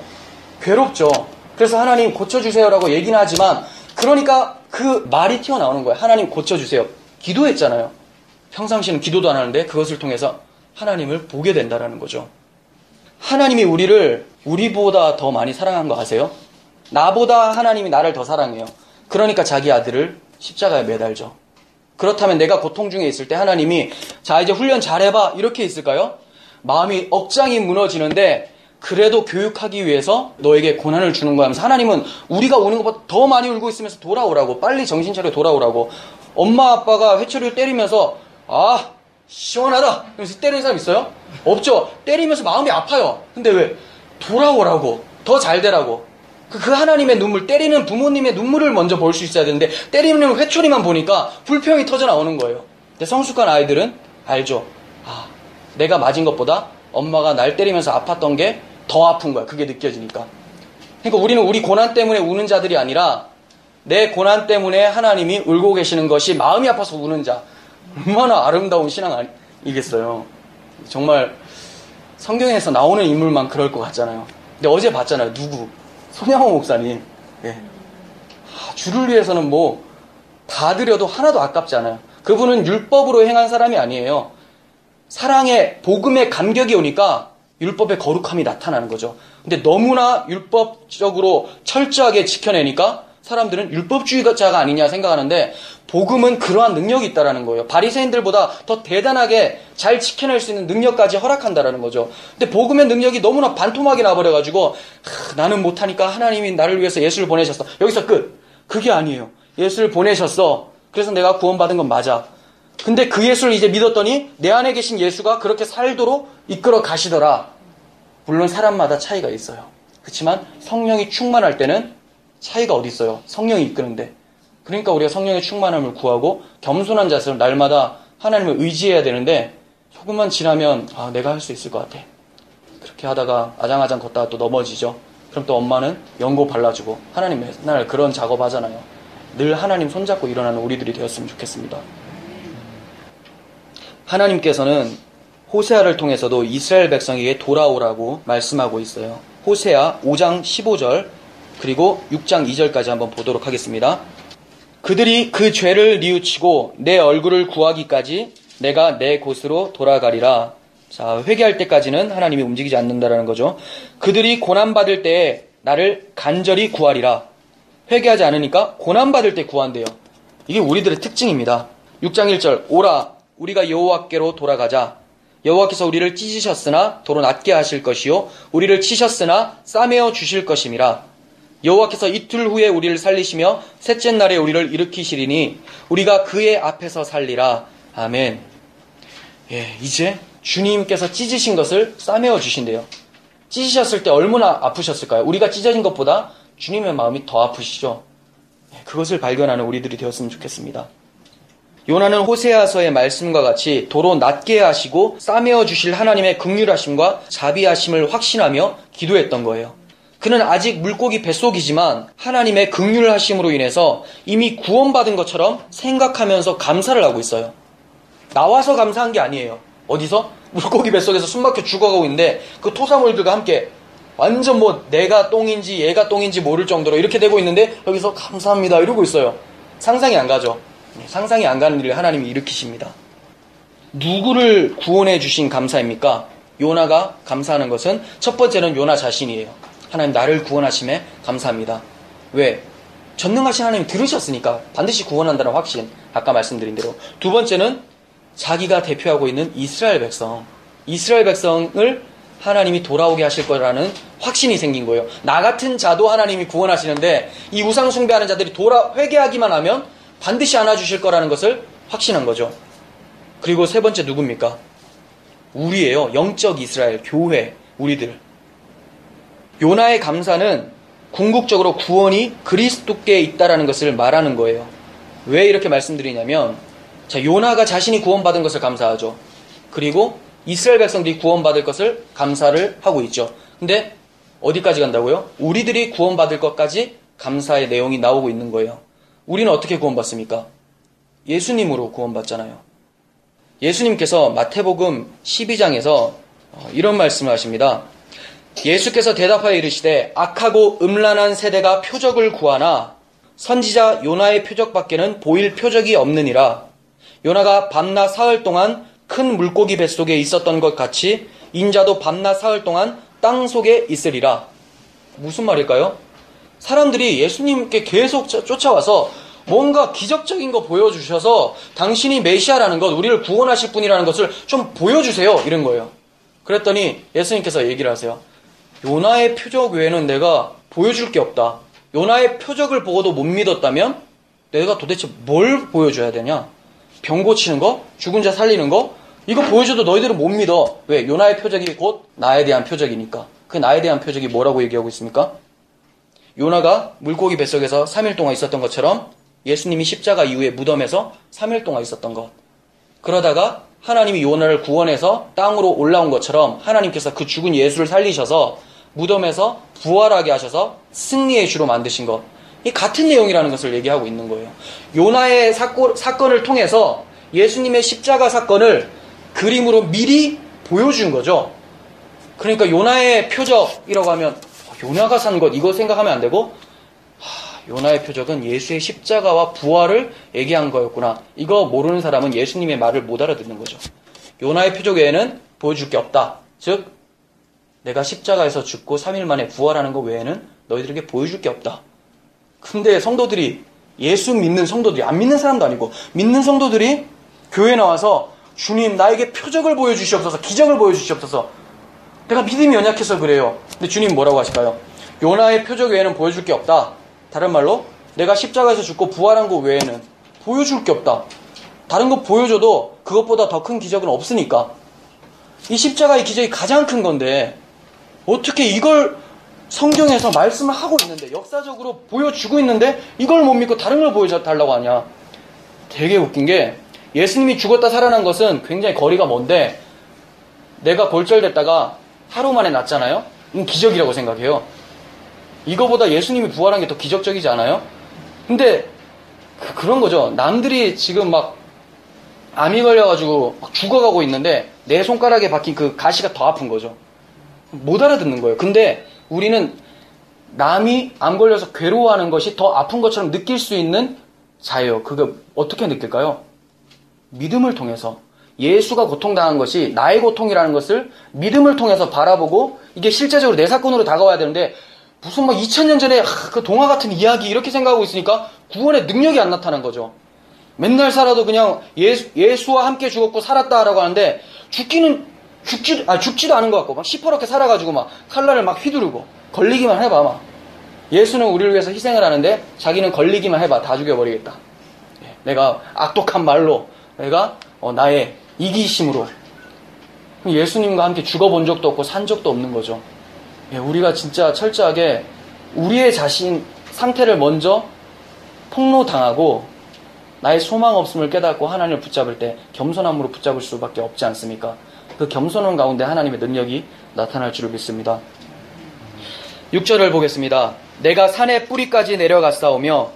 괴롭죠. 그래서 하나님 고쳐주세요라고 얘기는 하지만, 그러니까 그 말이 튀어나오는 거예요. 하나님 고쳐주세요. 기도했잖아요. 평상시에는 기도도 안 하는데 그것을 통해서 하나님을 보게 된다는 거죠. 하나님이 우리를 우리보다 더 많이 사랑한 거 아세요? 나보다 하나님이 나를 더 사랑해요. 그러니까 자기 아들을 십자가에 매달죠. 그렇다면 내가 고통 중에 있을 때 하나님이 자 이제 훈련 잘해봐 이렇게 있을까요? 마음이 억장이 무너지는데 그래도 교육하기 위해서 너에게 고난을 주는 거야 하면서 하나님은 우리가 우는 것보다 더 많이 울고 있으면서 돌아오라고, 빨리 정신 차려 돌아오라고. 엄마 아빠가 회초리를 때리면서 시원하다 그래서 때리는 사람 있어요? 없죠. 때리면서 마음이 아파요. 근데 왜? 돌아오라고, 더 잘 되라고. 그 하나님의 눈물, 때리는 부모님의 눈물을 먼저 볼 수 있어야 되는데 때리는 회초리만 보니까 불평이 터져 나오는 거예요. 근데 성숙한 아이들은 알죠. 내가 맞은 것보다 엄마가 날 때리면서 아팠던 게 더 아픈 거야. 그게 느껴지니까. 그러니까 우리는 우리 고난 때문에 우는 자들이 아니라 내 고난 때문에 하나님이 울고 계시는 것이 마음이 아파서 우는 자. 얼마나 아름다운 신앙 아니겠어요. 정말 성경에서 나오는 인물만 그럴 것 같잖아요. 근데 어제 봤잖아요. 누구? 손양호 목사님. 예. 주를 위해서는 뭐 다 드려도 하나도 아깝지 않아요. 그분은 율법으로 행한 사람이 아니에요. 사랑의 복음의 감격이 오니까 율법의 거룩함이 나타나는 거죠. 근데 너무나 율법적으로 철저하게 지켜내니까 사람들은 율법주의자가 아니냐 생각하는데 복음은 그러한 능력이 있다라는 거예요. 바리새인들보다 더 대단하게 잘 지켜낼 수 있는 능력까지 허락한다라는 거죠. 근데 복음의 능력이 너무나 반토막이 나버려가지고 나는 못하니까 하나님이 나를 위해서 예수를 보내셨어. 여기서 끝. 그게 아니에요. 예수를 보내셨어. 그래서 내가 구원받은 건 맞아. 근데 그 예수를 이제 믿었더니 내 안에 계신 예수가 그렇게 살도록 이끌어 가시더라. 물론 사람마다 차이가 있어요. 그렇지만 성령이 충만할 때는 차이가 어디 있어요? 성령이 이끄는데. 그러니까 우리가 성령의 충만함을 구하고 겸손한 자세로 날마다 하나님을 의지해야 되는데 조금만 지나면 내가 할 수 있을 것 같아. 그렇게 하다가 아장아장 걷다가 또 넘어지죠. 그럼 또 엄마는 연고 발라주고 하나님 맨날 그런 작업하잖아요. 늘 하나님 손잡고 일어나는 우리들이 되었으면 좋겠습니다. 하나님께서는 호세아를 통해서도 이스라엘 백성에게 돌아오라고 말씀하고 있어요. 호세아 5장 15절 그리고 6장 2절까지 한번 보도록 하겠습니다. 그들이 그 죄를 뉘우치고 내 얼굴을 구하기까지 내가 내 곳으로 돌아가리라. 자, 회개할 때까지는 하나님이 움직이지 않는다라는 거죠. 그들이 고난받을 때에 나를 간절히 구하리라. 회개하지 않으니까 고난받을 때 구한대요. 이게 우리들의 특징입니다. 6장 1절 오라 우리가 여호와께로 돌아가자. 여호와께서 우리를 찢으셨으나 도로 낮게 하실 것이요 우리를 치셨으나 싸매어 주실 것임이라. 여호와께서 이틀 후에 우리를 살리시며 셋째 날에 우리를 일으키시리니 우리가 그의 앞에서 살리라. 아멘. 예, 이제 주님께서 찢으신 것을 싸매어 주신대요. 찢으셨을 때 얼마나 아프셨을까요? 우리가 찢어진 것보다 주님의 마음이 더 아프시죠. 그것을 발견하는 우리들이 되었으면 좋겠습니다. 요나는 호세아서의 말씀과 같이 도로 낮게 하시고 싸매어 주실 하나님의 긍휼하심과 자비하심을 확신하며 기도했던 거예요. 그는 아직 물고기 뱃속이지만 하나님의 긍휼하심으로 인해서 이미 구원받은 것처럼 생각하면서 감사를 하고 있어요. 나와서 감사한 게 아니에요. 어디서? 물고기 뱃속에서 숨막혀 죽어가고 있는데 그 토사물들과 함께 완전 뭐 내가 똥인지 얘가 똥인지 모를 정도로 이렇게 되고 있는데 여기서 감사합니다 이러고 있어요. 상상이 안 가죠. 상상이 안 가는 일을 하나님이 일으키십니다. 누구를 구원해 주신 감사입니까? 요나가 감사하는 것은 첫 번째는 요나 자신이에요. 하나님 나를 구원하심에 감사합니다. 왜? 전능하신 하나님 들으셨으니까 반드시 구원한다는 확신. 아까 말씀드린 대로. 두 번째는 자기가 대표하고 있는 이스라엘 백성. 이스라엘 백성을 하나님이 돌아오게 하실 거라는 확신이 생긴 거예요. 나 같은 자도 하나님이 구원하시는데 이 우상 숭배하는 자들이 회개하기만 하면 반드시 안아주실 거라는 것을 확신한 거죠. 그리고 세 번째 누굽니까? 우리예요. 영적 이스라엘, 교회, 우리들. 요나의 감사는 궁극적으로 구원이 그리스도께 있다라는 것을 말하는 거예요. 왜 이렇게 말씀드리냐면 자, 요나가 자신이 구원받은 것을 감사하죠. 그리고 이스라엘 백성들이 구원받을 것을 감사를 하고 있죠. 근데 어디까지 간다고요? 우리들이 구원받을 것까지 감사의 내용이 나오고 있는 거예요. 우리는 어떻게 구원받습니까? 예수님으로 구원받잖아요. 예수님께서 마태복음 12장에서 이런 말씀을 하십니다. 예수께서 대답하여 이르시되 악하고 음란한 세대가 표적을 구하나 선지자 요나의 표적밖에는 보일 표적이 없느니라. 요나가 밤낮 사흘 동안 큰 물고기 뱃속에 있었던 것 같이 인자도 밤낮 사흘 동안 땅 속에 있으리라. 무슨 말일까요? 사람들이 예수님께 계속 쫓아와서 뭔가 기적적인 거 보여주셔서 당신이 메시아라는 것, 우리를 구원하실 분이라는 것을 좀 보여주세요. 이런 거예요. 그랬더니 예수님께서 얘기를 하세요. 요나의 표적 외에는 내가 보여줄 게 없다. 요나의 표적을 보고도 못 믿었다면 내가 도대체 뭘 보여줘야 되냐? 병 고치는 거? 죽은 자 살리는 거? 이거 보여줘도 너희들은 못 믿어. 왜? 요나의 표적이 곧 나에 대한 표적이니까. 그 나에 대한 표적이 뭐라고 얘기하고 있습니까? 요나가 물고기 뱃속에서 3일 동안 있었던 것처럼 예수님이 십자가 이후에 무덤에서 3일 동안 있었던 것. 그러다가 하나님이 요나를 구원해서 땅으로 올라온 것처럼 하나님께서 그 죽은 예수를 살리셔서 무덤에서 부활하게 하셔서 승리의 주로 만드신 것. 이 같은 내용이라는 것을 얘기하고 있는 거예요. 요나의 사건을 통해서 예수님의 십자가 사건을 그림으로 미리 보여준 거죠. 그러니까 요나의 표적이라고 하면 요나가 산 것 이거 생각하면 안 되고 요나의 표적은 예수의 십자가와 부활을 얘기한 거였구나. 이거 모르는 사람은 예수님의 말을 못 알아듣는 거죠. 요나의 표적 외에는 보여줄 게 없다. 즉 내가 십자가에서 죽고 3일 만에 부활하는 것 외에는 너희들에게 보여줄 게 없다. 근데 성도들이, 예수 믿는 성도들이, 안 믿는 사람도 아니고 믿는 성도들이 교회에 나와서 주님 나에게 표적을 보여주시옵소서, 기적을 보여주시옵소서. 내가 믿음이 연약해서 그래요. 근데 주님 뭐라고 하실까요? 요나의 표적 외에는 보여줄 게 없다. 다른 말로 내가 십자가에서 죽고 부활한 것 외에는 보여줄 게 없다. 다른 거 보여줘도 그것보다 더 큰 기적은 없으니까. 이 십자가의 기적이 가장 큰 건데 어떻게 이걸 성경에서 말씀을 하고 있는데, 역사적으로 보여주고 있는데 이걸 못 믿고 다른 걸 보여달라고 하냐. 되게 웃긴 게, 예수님이 죽었다 살아난 것은 굉장히 거리가 먼데 내가 골절됐다가 하루 만에 낫잖아요. 이건 기적이라고 생각해요. 이거보다 예수님이 부활한 게 더 기적적이지 않아요? 근데 그런 거죠. 남들이 지금 막 암이 걸려가지고 막 죽어가고 있는데 내 손가락에 박힌 그 가시가 더 아픈 거죠. 못 알아듣는 거예요. 근데 우리는 남이 암 걸려서 괴로워하는 것이 더 아픈 것처럼 느낄 수 있는 자예요. 그거 어떻게 느낄까요? 믿음을 통해서. 예수가 고통당한 것이 나의 고통이라는 것을 믿음을 통해서 바라보고 이게 실제적으로 내 사건으로 다가와야 되는데, 무슨 막 2000년 전에 그 동화 같은 이야기 이렇게 생각하고 있으니까 구원의 능력이 안 나타난 거죠. 맨날 살아도 그냥 예수와 함께 죽었고 살았다라고 하는데 죽지도 않은 것 같고 막 시퍼렇게 살아가지고 막 칼날을 막 휘두르고 걸리기만 해봐 막. 예수는 우리를 위해서 희생을 하는데 자기는 걸리기만 해봐 다 죽여버리겠다. 내가 악독한 말로, 내가 나의 이기심으로 예수님과 함께 죽어본 적도 없고 산 적도 없는 거죠. 우리가 진짜 철저하게 우리의 자신 상태를 먼저 폭로당하고 나의 소망 없음을 깨닫고 하나님을 붙잡을 때 겸손함으로 붙잡을 수밖에 없지 않습니까? 그 겸손함 가운데 하나님의 능력이 나타날 줄을 믿습니다. 6절을 보겠습니다. 내가 산의 뿌리까지 내려갔사오며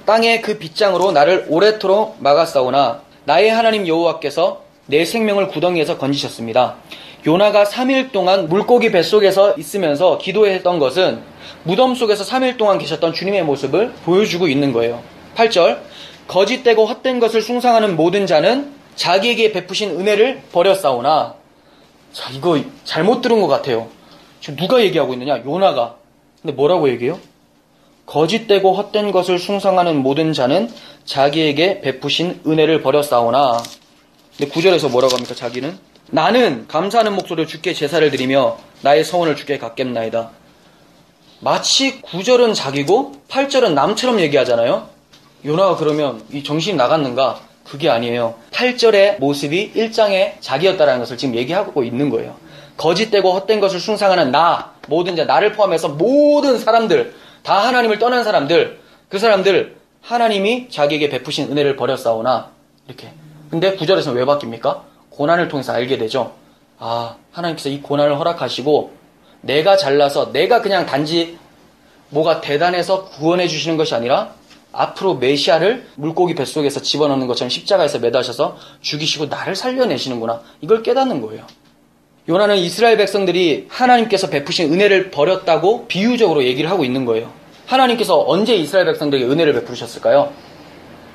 땅의 그 빗장으로 나를 오래도록 막았사오나 나의 하나님 여호와께서 내 생명을 구덩이에서 건지셨습니다. 요나가 3일 동안 물고기 뱃속에서 있으면서 기도했던 것은 무덤 속에서 3일 동안 계셨던 주님의 모습을 보여주고 있는 거예요. 8절, 거짓되고 헛된 것을 숭상하는 모든 자는 자기에게 베푸신 은혜를 버렸사오나. 자, 이거 잘못 들은 것 같아요. 지금 누가 얘기하고 있느냐? 요나가. 근데 뭐라고 얘기해요? 거짓되고 헛된 것을 숭상하는 모든 자는 자기에게 베푸신 은혜를 버렸사오나. 근데 9절에서 뭐라고 합니까? 자기는 나는 감사하는 목소리로 주께 제사를 드리며 나의 서원을 주께 갚겠나이다. 마치 9절은 자기고 8절은 남처럼 얘기하잖아요. 요나가 그러면 이 정신이 나갔는가? 그게 아니에요. 8절의 모습이 1장의 자기였다라는 것을 지금 얘기하고 있는 거예요. 거짓되고 헛된 것을 숭상하는 나, 모든 자, 나를 포함해서 모든 사람들, 다 하나님을 떠난 사람들, 그 사람들 하나님이 자기에게 베푸신 은혜를 버렸사오나. 이렇게. 근데 9절에서는 왜 바뀝니까? 고난을 통해서 알게 되죠. 하나님께서 이 고난을 허락하시고 내가 잘나서, 내가 그냥 단지 뭐가 대단해서 구원해 주시는 것이 아니라 앞으로 메시아를 물고기 뱃속에서 집어넣는 것처럼 십자가에서 매다셔서 죽이시고 나를 살려내시는구나. 이걸 깨닫는 거예요. 요나는 이스라엘 백성들이 하나님께서 베푸신 은혜를 버렸다고 비유적으로 얘기를 하고 있는 거예요. 하나님께서 언제 이스라엘 백성들에게 은혜를 베푸셨을까요?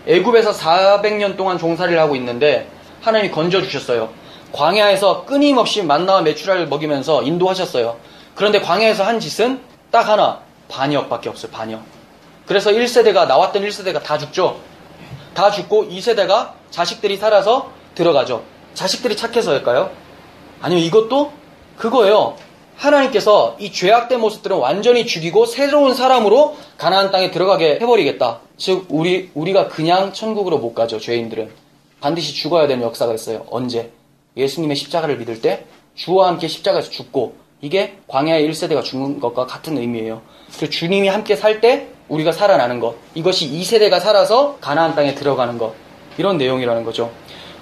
애굽에서 400년 동안 종살이를 하고 있는데 하나님이 건져주셨어요. 광야에서 끊임없이 만나와 메추라를 먹이면서 인도하셨어요. 그런데 광야에서 한 짓은 딱 하나, 반역밖에 없어요. 반역. 그래서 1세대가, 나왔던 1세대가 다 죽죠. 다 죽고 2세대가 자식들이 살아서 들어가죠. 자식들이 착해서일까요? 아니면 이것도 그거예요. 하나님께서 이 죄악된 모습들은 완전히 죽이고 새로운 사람으로 가나안 땅에 들어가게 해버리겠다. 즉 우리가 그냥 천국으로 못 가죠. 죄인들은 반드시 죽어야 되는 역사가 있어요. 언제? 예수님의 십자가를 믿을 때 주와 함께 십자가에서 죽고, 이게 광야의 1세대가 죽는 것과 같은 의미예요. 그 주님이 함께 살 때 우리가 살아나는 것, 이것이 2세대가 살아서 가나안 땅에 들어가는 것, 이런 내용이라는 거죠.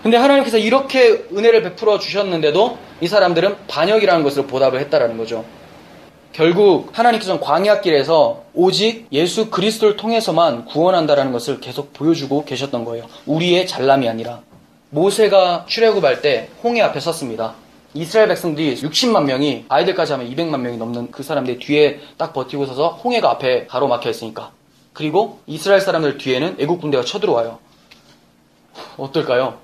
근데 하나님께서 이렇게 은혜를 베풀어 주셨는데도 이 사람들은 반역이라는 것으로 보답을 했다라는 거죠. 결국 하나님께서는 광야길에서 오직 예수 그리스도를 통해서만 구원한다라는 것을 계속 보여주고 계셨던 거예요. 우리의 잘남이 아니라. 모세가 출애굽할 때 홍해 앞에 섰습니다. 이스라엘 백성들이 60만 명이 아이들까지 하면 200만 명이 넘는 그 사람들이 뒤에 딱 버티고 서서 홍해가 앞에 가로막혀 있으니까. 그리고 이스라엘 사람들 뒤에는 애국 군대가 쳐들어와요. 어떨까요?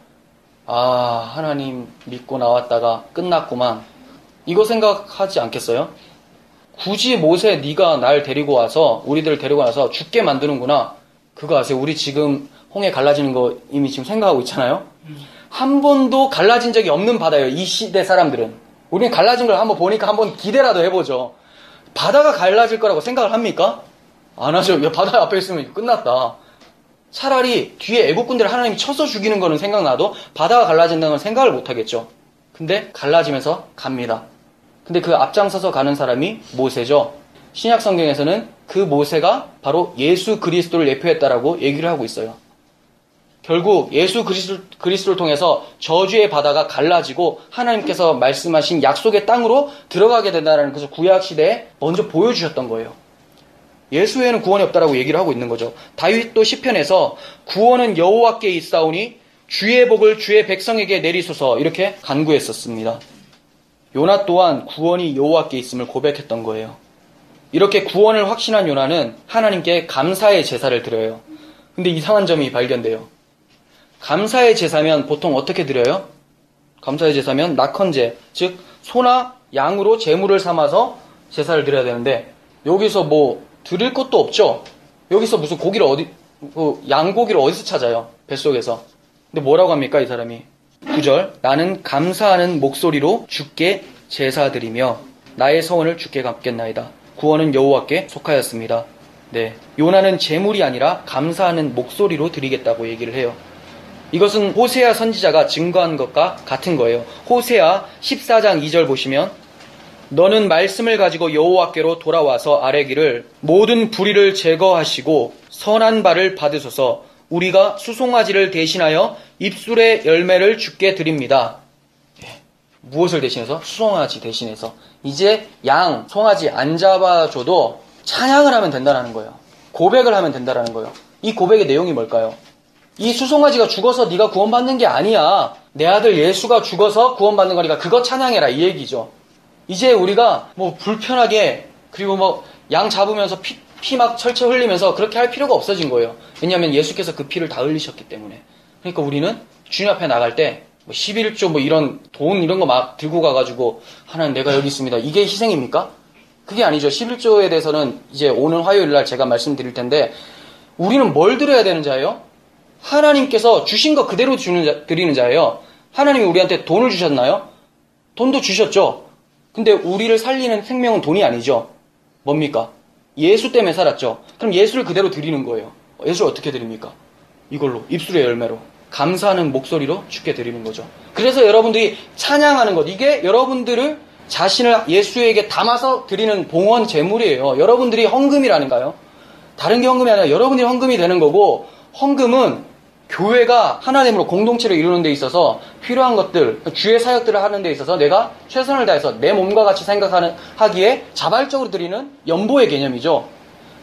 아, 하나님 믿고 나왔다가 끝났구만. 이거 생각하지 않겠어요? 굳이 모세 네가 날 데리고 와서 우리들을 데리고 와서 죽게 만드는구나. 그거 아세요? 우리 지금 홍해 갈라지는 거 이미 지금 생각하고 있잖아요. 한 번도 갈라진 적이 없는 바다예요. 이 시대 사람들은. 우리는 갈라진 걸 한번 보니까 한번 기대라도 해보죠. 바다가 갈라질 거라고 생각을 합니까? 안 하죠. 바다 앞에 있으면 끝났다. 차라리 뒤에 애국군대를 하나님이 쳐서 죽이는 거는 생각나도 바다가 갈라진다는 건 생각을 못 하겠죠. 근데 갈라지면서 갑니다. 근데 그 앞장서서 가는 사람이 모세죠. 신약 성경에서는 그 모세가 바로 예수 그리스도를 예표했다라고 얘기를 하고 있어요. 결국 예수 그리스도를 통해서 저주의 바다가 갈라지고 하나님께서 말씀하신 약속의 땅으로 들어가게 된다는 것을 구약 시대에 먼저 보여주셨던 거예요. 예수 외에는 구원이 없다라고 얘기를 하고 있는 거죠. 다윗도 시편에서 구원은 여호와께 있사오니 주의 복을 주의 백성에게 내리소서 이렇게 간구했었습니다. 요나 또한 구원이 여호와께 있음을 고백했던 거예요. 이렇게 구원을 확신한 요나는 하나님께 감사의 제사를 드려요. 근데 이상한 점이 발견돼요. 감사의 제사면 보통 어떻게 드려요? 감사의 제사면 낙헌제, 즉 소나 양으로 제물을 삼아서 제사를 드려야 되는데 여기서 뭐 드릴 것도 없죠. 여기서 무슨 고기를 양고기를 어디서 찾아요? 뱃속에서. 근데 뭐라고 합니까 이 사람이? 9절 나는 감사하는 목소리로 주께 제사드리며 나의 서원을 주께 갚겠나이다. 구원은 여호와께 속하였습니다. 네, 요나는 제물이 아니라 감사하는 목소리로 드리겠다고 얘기를 해요. 이것은 호세아 선지자가 증거한 것과 같은 거예요. 호세아 14장 2절 보시면 너는 말씀을 가지고 여호와께로 돌아와서 아뢰기를 모든 불의를 제거하시고 선한 바를 받으소서 우리가 수송아지를 대신하여 입술의 열매를 주께 드립니다. 무엇을 대신해서? 수송아지 대신해서. 이제 양, 송아지 안 잡아줘도 찬양을 하면 된다는 거예요. 고백을 하면 된다는 거예요. 이 고백의 내용이 뭘까요? 이 수송아지가 죽어서 네가 구원받는 게 아니야. 내 아들 예수가 죽어서 구원받는 거니까 그거 찬양해라 이 얘기죠. 이제 우리가 뭐 불편하게 그리고 뭐 양 잡으면서 피 막 철철 흘리면서 그렇게 할 필요가 없어진 거예요. 왜냐하면 예수께서 그 피를 다 흘리셨기 때문에. 그러니까 우리는 주님 앞에 나갈 때 뭐 11조 뭐 이런 돈 이런 거 막 들고 가가지고 하나님 내가 여기 있습니다. 이게 희생입니까? 그게 아니죠. 11조에 대해서는 이제 오는 화요일 날 제가 말씀드릴 텐데 우리는 뭘 드려야 되는 자예요? 하나님께서 주신 거 그대로 드리는 자예요. 하나님이 우리한테 돈을 주셨나요? 돈도 주셨죠. 근데 우리를 살리는 생명은 돈이 아니죠. 뭡니까? 예수 때문에 살았죠. 그럼 예수를 그대로 드리는 거예요. 예수를 어떻게 드립니까? 이걸로 입술의 열매로 감사하는 목소리로 주께 드리는 거죠. 그래서 여러분들이 찬양하는 것 이게 여러분들을 자신을 예수에게 담아서 드리는 봉헌 제물이에요. 여러분들이 헌금이라는가요? 다른 게 헌금이 아니라 여러분들이 헌금이 되는 거고 헌금은 교회가 하나님으로 공동체를 이루는 데 있어서 필요한 것들, 주의 사역들을 하는 데 있어서 내가 최선을 다해서 내 몸과 같이 하기에 자발적으로 드리는 연보의 개념이죠.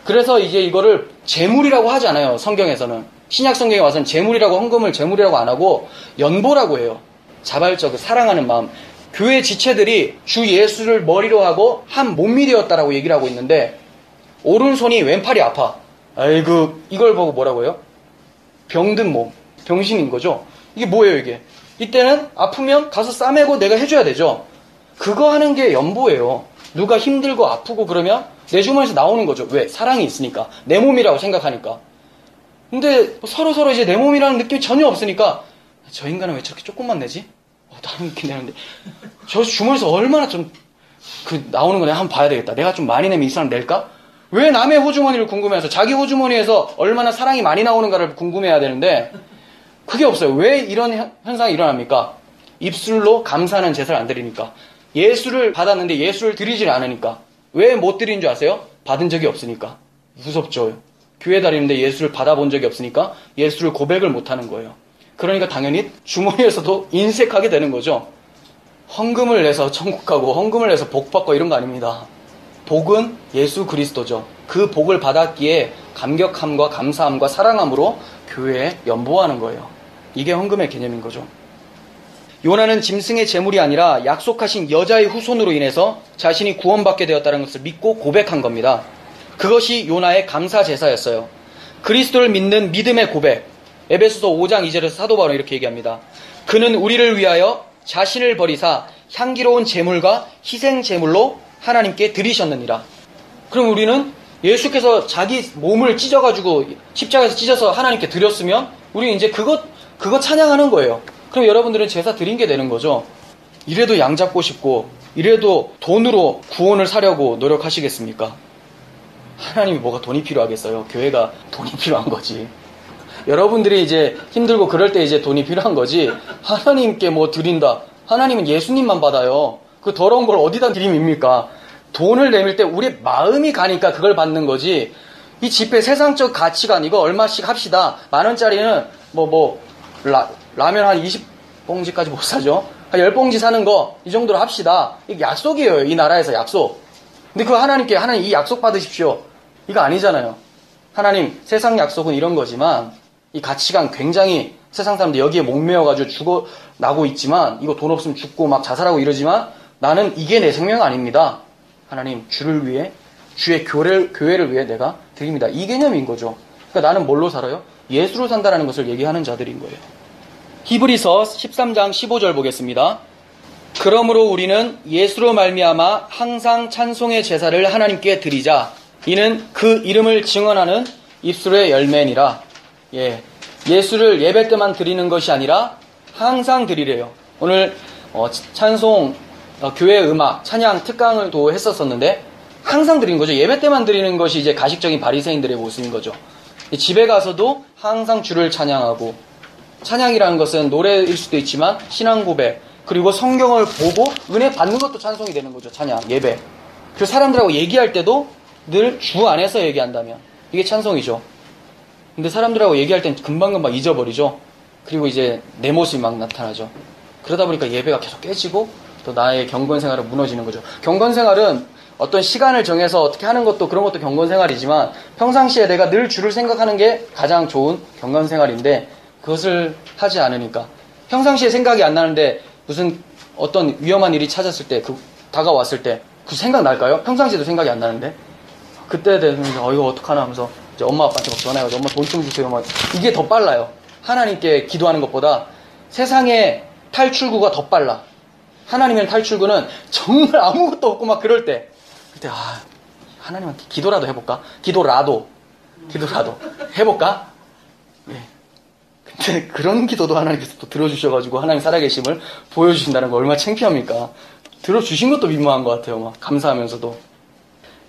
그래서 이제 이거를 제물이라고 하지 않아요. 성경에서는. 신약 성경에 와서는 제물이라고 헌금을 제물이라고 안 하고 연보라고 해요. 자발적 사랑하는 마음. 교회 지체들이 주 예수를 머리로 하고 한 몸이 되었다라고 얘기를 하고 있는데 오른손이 왼팔이 아파. 아이고 이걸 보고 뭐라고 해요? 병든 몸, 병신인 거죠. 이게 뭐예요 이게? 이때는 아프면 가서 싸매고 내가 해줘야 되죠. 그거 하는 게 연보예요. 누가 힘들고 아프고 그러면 내 주머니에서 나오는 거죠. 왜? 사랑이 있으니까. 내 몸이라고 생각하니까. 근데 서로 이제 내 몸이라는 느낌이 전혀 없으니까 저 인간은 왜 저렇게 조금만 내지? 나는 이렇게 내는데 저 주머니에서 얼마나 좀 나오는 거 내가 한번 봐야 되겠다. 내가 좀 많이 내면 이 사람 낼까? 왜 남의 호주머니를 궁금해해서 자기 호주머니에서 얼마나 사랑이 많이 나오는가를 궁금해야 되는데 그게 없어요. 왜 이런 현상이 일어납니까? 입술로 감사하는 제사를 안 드리니까. 예수를 받았는데 예수를 드리질 않으니까. 왜 못 드리는 줄 아세요? 받은 적이 없으니까. 무섭죠. 교회 다니는데 예수를 받아본 적이 없으니까 예수를 고백을 못하는 거예요. 그러니까 당연히 주머니에서도 인색하게 되는 거죠. 헌금을 내서 천국 가고 헌금을 내서 복 받고 이런 거 아닙니다. 복은 예수 그리스도죠. 그 복을 받았기에 감격함과 감사함과 사랑함으로 교회에 연보하는 거예요. 이게 헌금의 개념인 거죠. 요나는 짐승의 제물이 아니라 약속하신 여자의 후손으로 인해서 자신이 구원받게 되었다는 것을 믿고 고백한 겁니다. 그것이 요나의 감사 제사였어요. 그리스도를 믿는 믿음의 고백. 에베소서 5장 2절에서 사도 바울은 이렇게 얘기합니다. 그는 우리를 위하여 자신을 버리사 향기로운 제물과 희생 제물로 하나님께 드리셨느니라. 그럼 우리는 예수께서 자기 몸을 찢어가지고 십자가에서 찢어서 하나님께 드렸으면 우리는 이제 그거 찬양하는 거예요. 그럼 여러분들은 제사 드린 게 되는 거죠. 이래도 양 잡고 싶고 이래도 돈으로 구원을 사려고 노력하시겠습니까? 하나님이 뭐가 돈이 필요하겠어요? 교회가 돈이 필요한 거지. 여러분들이 이제 힘들고 그럴 때 이제 돈이 필요한 거지. 하나님께 뭐 드린다. 하나님은 예수님만 받아요. 그 더러운 걸 어디다 드림입니까? 돈을 내밀 때 우리 마음이 가니까 그걸 받는 거지. 이 집회 세상적 가치관 이거 얼마씩 합시다. 10,000원짜리는 라면 한 20봉지까지 못 사죠. 한 10봉지 사는 거 이 정도로 합시다. 이게 약속이에요. 이 나라에서 약속. 근데 그 하나님 이 약속 받으십시오. 이거 아니잖아요. 하나님 세상 약속은 이런 거지만 이 가치관 굉장히 세상 사람들 여기에 목매어가지고 죽어 나고 있지만 이거 돈 없으면 죽고 막 자살하고 이러지만 나는 이게 내 생명 아닙니다. 하나님 주를 위해 주의 교회를 위해 내가 드립니다. 이 개념인 거죠. 그러니까 나는 뭘로 살아요? 예수로 산다라는 것을 얘기하는 자들인 거예요. 히브리서 13장 15절 보겠습니다. 그러므로 우리는 예수로 말미암아 항상 찬송의 제사를 하나님께 드리자. 이는 그 이름을 증언하는 입술의 열매니라. 예수를 예배 때만 드리는 것이 아니라 항상 드리래요. 오늘 찬송 교회 음악 찬양 특강을 또 했었었는데 항상 드리는 거죠. 예배 때만 드리는 것이 이제 가식적인 바리새인들의 모습인 거죠. 집에 가서도 항상 주를 찬양하고, 찬양이라는 것은 노래일 수도 있지만 신앙 고백 그리고 성경을 보고 은혜 받는 것도 찬송이 되는 거죠. 찬양, 예배. 그 사람들하고 얘기할 때도 늘 주 안에서 얘기한다면 이게 찬송이죠. 근데 사람들하고 얘기할 땐 금방금방 잊어버리죠. 그리고 이제 내 모습이 막 나타나죠. 그러다 보니까 예배가 계속 깨지고 또 나의 경건 생활은 무너지는 거죠. 경건 생활은 어떤 시간을 정해서 어떻게 하는 것도 그런 것도 경건 생활이지만 평상시에 내가 늘 주를 생각하는 게 가장 좋은 경건 생활인데 그것을 하지 않으니까 평상시에 생각이 안 나는데 무슨 어떤 위험한 일이 찾았을 때 다가왔을 때 그 생각 날까요? 평상시에도 생각이 안 나는데 그때 되면 이거 어떡하나 하면서 이제 엄마 아빠한테 막 전화해가지고 엄마 돈 좀 주세요. 막 이게 더 빨라요. 하나님께 기도하는 것보다 세상의 탈출구가 더 빨라. 하나님의 탈출구는 정말 아무것도 없고 막 그럴 때 그때 하나님한테 기도라도 해볼까? 기도라도 해볼까? 근데 그런 기도도 하나님께서 또 들어주셔가지고 하나님 살아계심을 보여주신다는 거 얼마나 창피합니까? 들어주신 것도 민망한 것 같아요. 막 감사하면서도.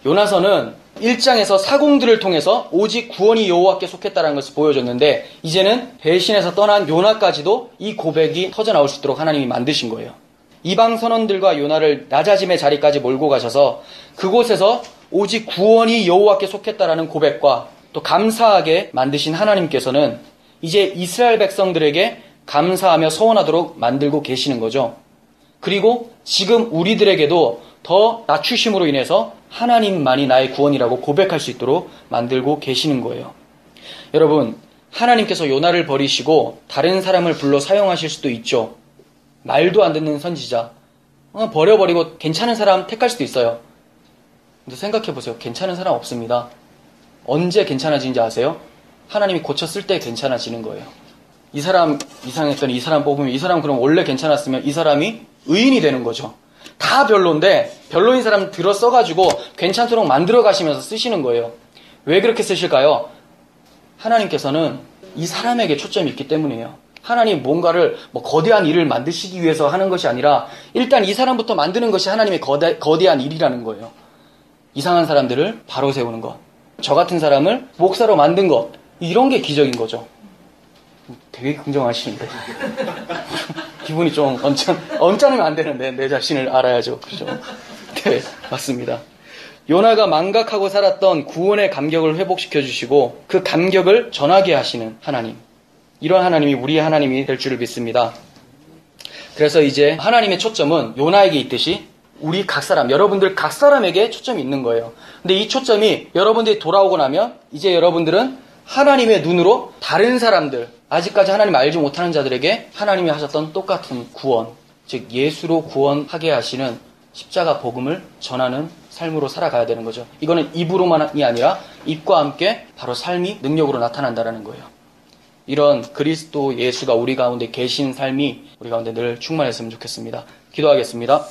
요나서는 1장에서 사공들을 통해서 오직 구원이 여호와께 속했다는 것을 보여줬는데 이제는 배신해서 떠난 요나까지도 이 고백이 터져나올 수 있도록 하나님이 만드신 거예요. 이방 선원들과 요나를 낮아짐의 자리까지 몰고 가셔서 그곳에서 오직 구원이 여호와께 속했다라는 고백과 또 감사하게 만드신 하나님께서는 이제 이스라엘 백성들에게 감사하며 서원하도록 만들고 계시는 거죠. 그리고 지금 우리들에게도 더 낮추심으로 인해서 하나님만이 나의 구원이라고 고백할 수 있도록 만들고 계시는 거예요. 여러분, 하나님께서 요나를 버리시고 다른 사람을 불러 사용하실 수도 있죠. 말도 안 듣는 선지자. 버려버리고 괜찮은 사람 택할 수도 있어요. 근데 생각해보세요. 괜찮은 사람 없습니다. 언제 괜찮아지는지 아세요? 하나님이 고쳤을 때 괜찮아지는 거예요. 이 사람 이상했더니 이 사람 뽑으면 이 사람 그럼 원래 괜찮았으면 이 사람이 의인이 되는 거죠. 다 별로인데 별로인 사람 들어 써가지고 괜찮도록 만들어 가시면서 쓰시는 거예요. 왜 그렇게 쓰실까요? 하나님께서는 이 사람에게 초점이 있기 때문이에요. 하나님 뭔가를 거대한 일을 만드시기 위해서 하는 것이 아니라 일단 이 사람부터 만드는 것이 하나님의 거대한 일이라는 거예요. 이상한 사람들을 바로 세우는 것. 저 같은 사람을 목사로 만든 것. 이런 게 기적인 거죠. 되게 긍정하시는데. 기분이 좀 언짢으면 안 되는데 내 자신을 알아야죠. 그죠? 네, 맞습니다. 요나가 망각하고 살았던 구원의 감격을 회복시켜 주시고 그 감격을 전하게 하시는 하나님. 이런 하나님이 우리의 하나님이 될 줄을 믿습니다. 그래서 이제 하나님의 초점은 요나에게 있듯이 우리 각 사람, 여러분들 각 사람에게 초점이 있는 거예요. 근데 이 초점이 여러분들이 돌아오고 나면 이제 여러분들은 하나님의 눈으로 다른 사람들, 아직까지 하나님 알지 못하는 자들에게 하나님이 하셨던 똑같은 구원, 즉 예수로 구원하게 하시는 십자가 복음을 전하는 삶으로 살아가야 되는 거죠. 이거는 입으로만이 아니라 입과 함께 바로 삶이 능력으로 나타난다는 거예요. 이런 그리스도 예수가 우리 가운데 계신 삶이 우리 가운데 늘 충만했으면 좋겠습니다. 기도하겠습니다.